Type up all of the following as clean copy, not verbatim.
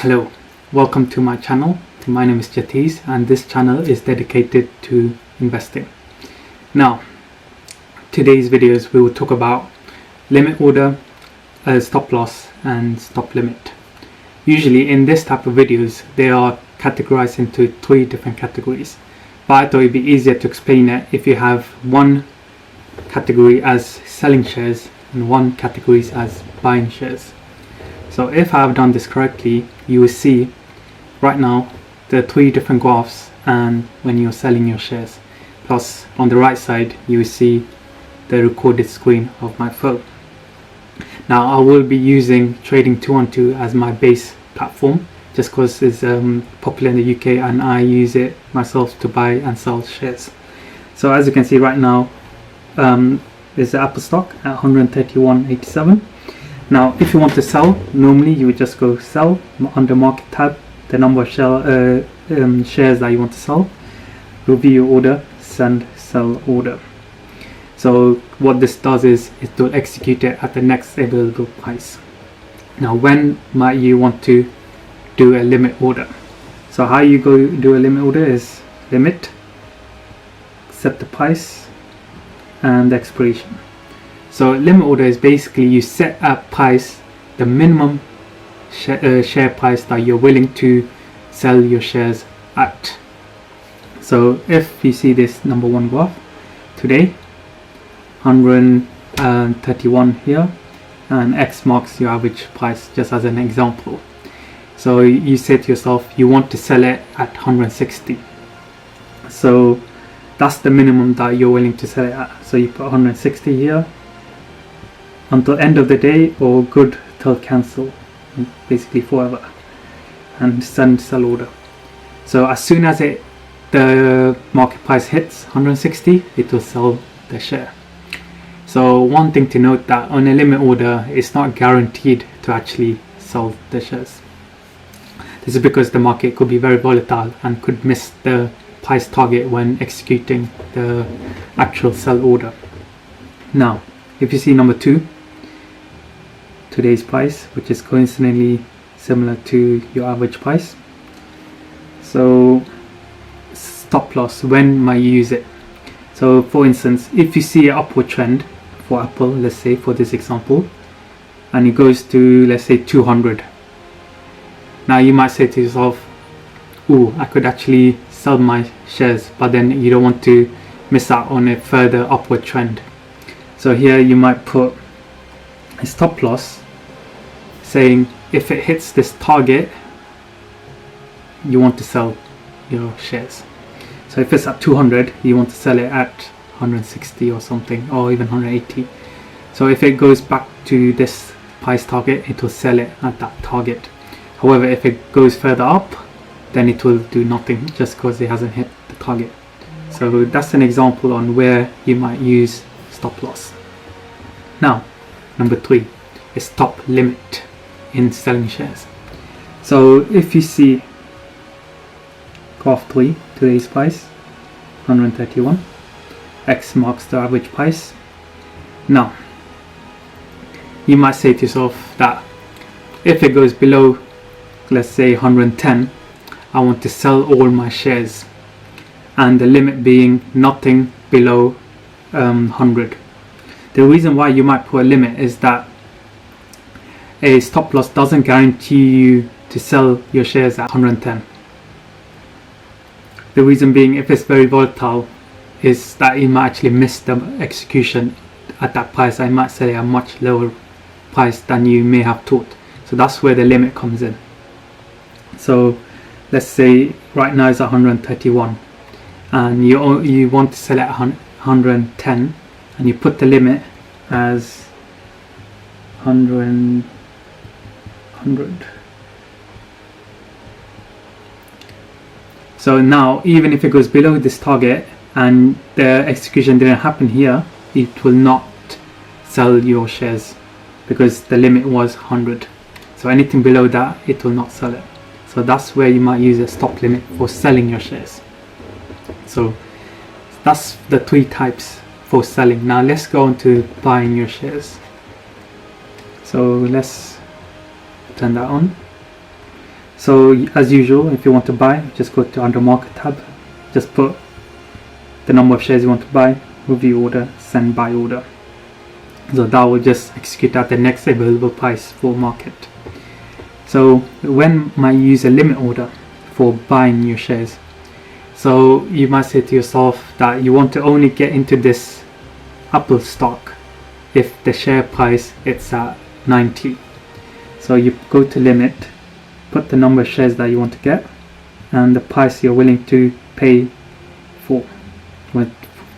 Hello, welcome to my channel. My name is Jatish and this channel is dedicated to investing. Now, today's videos we will talk about limit order, stop loss and stop limit. Usually in this type of videos they are categorized into 3 different categories, but I thought it'd be easier to explain it if you have one category as selling shares and one category as buying shares. So if I have done this correctly, you will see right now the 3 different graphs and when you're selling your shares. Plus on the right side you will see the recorded screen of my phone. Now I will be using Trading 212 as my base platform just because it's popular in the UK and I use it myself to buy and sell shares. So as you can see right now, there's the Apple stock at 131.87. Now if you want to sell, normally you would just go sell under market tab, the number of shares that you want to sell, review your order, send sell order. So what this does is it will execute it at the next available price. Now when might you want to do a limit order? So how you go do a limit order is limit, set the price and the expiration. So limit order is basically you set a price, the minimum share price that you're willing to sell your shares at. So if you see this number 1 graph today, 131 here, and X marks your average price, just as an example. So you say to yourself you want to sell it at 160. So that's the minimum that you're willing to sell it at. So you put 160 here until end of the day, or good till cancel, basically forever, and send sell order. So as soon as the market price hits 160, it will sell the share. So one thing to note that on a limit order, it's not guaranteed to actually sell the shares. This is because the market could be very volatile and could miss the price target when executing the actual sell order. Now if you see number 2, today's price, which is coincidentally similar to your average price. So stop loss, when might you use it? So for instance, if you see an upward trend for Apple, let's say for this example, and it goes to, let's say, 200. Now you might say to yourself, oh, I could actually sell my shares, but then you don't want to miss out on a further upward trend. So here you might put a stop loss saying if it hits this target you want to sell your shares. So if it's at 200, you want to sell it at 160 or something, or even 180. So if it goes back to this price target, it will sell it at that target. However, if it goes further up, then it will do nothing just because it hasn't hit the target. So that's an example on where you might use stop loss. Now number 3 is stop limit in selling shares. So if you see graph 3, today's price 131, X marks the average price. Now you might say to yourself that if it goes below, let's say 110, I want to sell all my shares, and the limit being nothing below 100. The reason why you might put a limit is that a stop loss doesn't guarantee you to sell your shares at 110. The reason being, if it's very volatile, is that you might actually miss the execution at that price. I might sell it at a much lower price than you may have thought. So that's where the limit comes in. So let's say right now it's 131 and you want to sell it at 110, and you put the limit as 100. So now even if it goes below this target and the execution didn't happen here, it will not sell your shares because the limit was 100. So anything below that, it will not sell it. So that's where you might use a stop limit for selling your shares. So that's the 3 types for selling. Now let's go on to buying your shares. So let's turn that on. So as usual, if you want to buy, just go to under market tab, just put the number of shares you want to buy, review order, send buy order. So that will just execute at the next available price for market. So when might you use a limit order for buying your shares? So you might say to yourself that you want to only get into this Apple stock if the share price it's at 90. So you go to limit, put the number of shares that you want to get and the price you're willing to pay for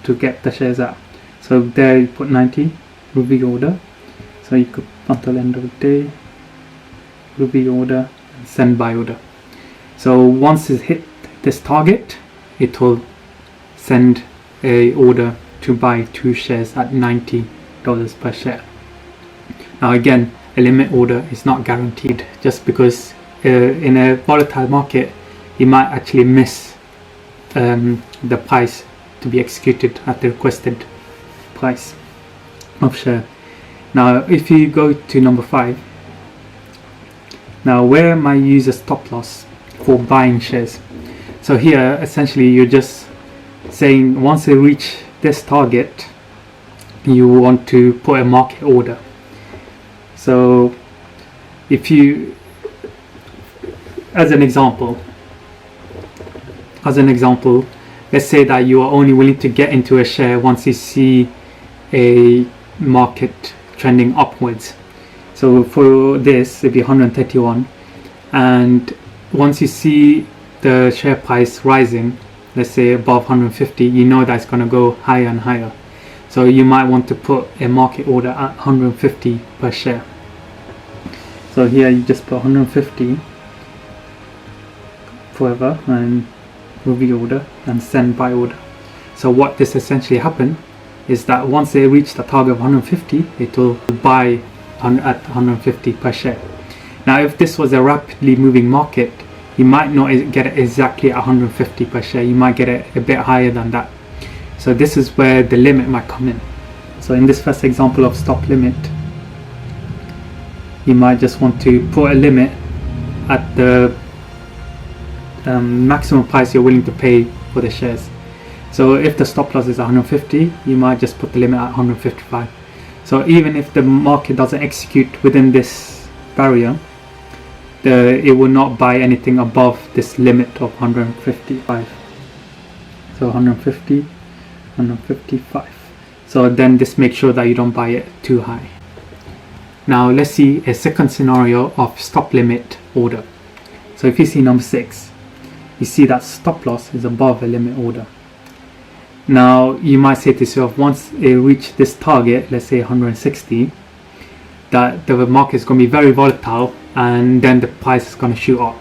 to get the shares at. So there you put 90, review order. So you could until end of the day, review order and send buy order. So once it hit this target, it will send a order to buy 2 shares at $90 per share. Now again, a limit order is not guaranteed, just because in a volatile market you might actually miss the price to be executed at the requested price of share. Now if you go to number 5, now where might you use a stop loss for buying shares? So here essentially you're just saying once they reach this target you want to put a market order. So if you, as an example, let's say that you are only willing to get into a share once you see a market trending upwards. So for this it'd be 131, and once you see the share price rising, let's say above 150, you know that's going to go higher and higher. So you might want to put a market order at 150 per share. So here you just put 150 forever and review order and send buy order. So what this essentially happen is that once they reach the target of 150, it will buy at 150 per share. Now if this was a rapidly moving market, you might not get it exactly at 150 per share, you might get it a bit higher than that. So this is where the limit might come in. So in this first example of stop limit, you might just want to put a limit at the maximum price you're willing to pay for the shares. So if the stop loss is 150, you might just put the limit at 155. So even if the market doesn't execute within this barrier, it will not buy anything above this limit of 155. So 150, 155. So then just make sure that you don't buy it too high. Now let's see a second scenario of stop limit order. So if you see number 6, you see that stop loss is above a limit order. Now you might say to yourself, once it reach this target, let's say 160, that the market is going to be very volatile and then the price is going to shoot up.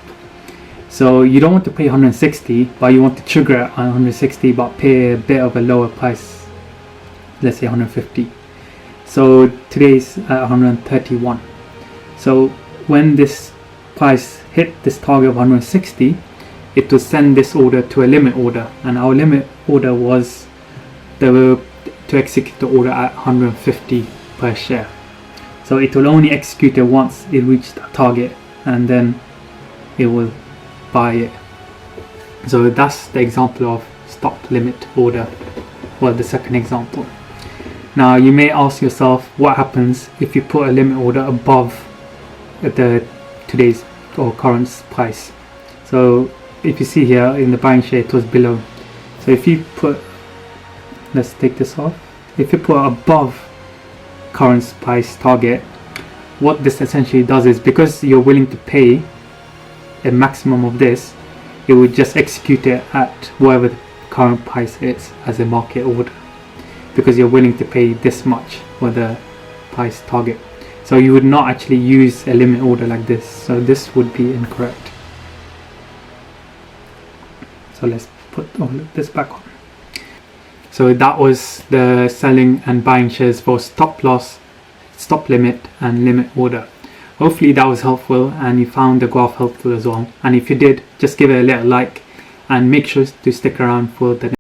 So you don't want to pay 160, but you want to trigger at 160 but pay a bit of a lower price, let's say 150. So today's at 131. So when this price hit this target of 160, it will send this order to a limit order, and our limit order was to execute the order at 150 per share. So it will only execute it once it reached the target, and then it will buy it. So that's the example of stop limit order, well, the second example. Now you may ask yourself, what happens if you put a limit order above the today's or current price? So if you see here in the buying share, it was below. So if you put, let's take this off, if you put above current price target, what this essentially does is, because you're willing to pay a maximum of this, it would just execute it at whatever the current price is as a market order, because you're willing to pay this much for the price target. So you would not actually use a limit order like this, so this would be incorrect. So let's put all of this back on. So that was the selling and buying shares for stop loss, stop limit and limit order. Hopefully that was helpful and you found the graph helpful as well. And if you did, just give it a little like and make sure to stick around for the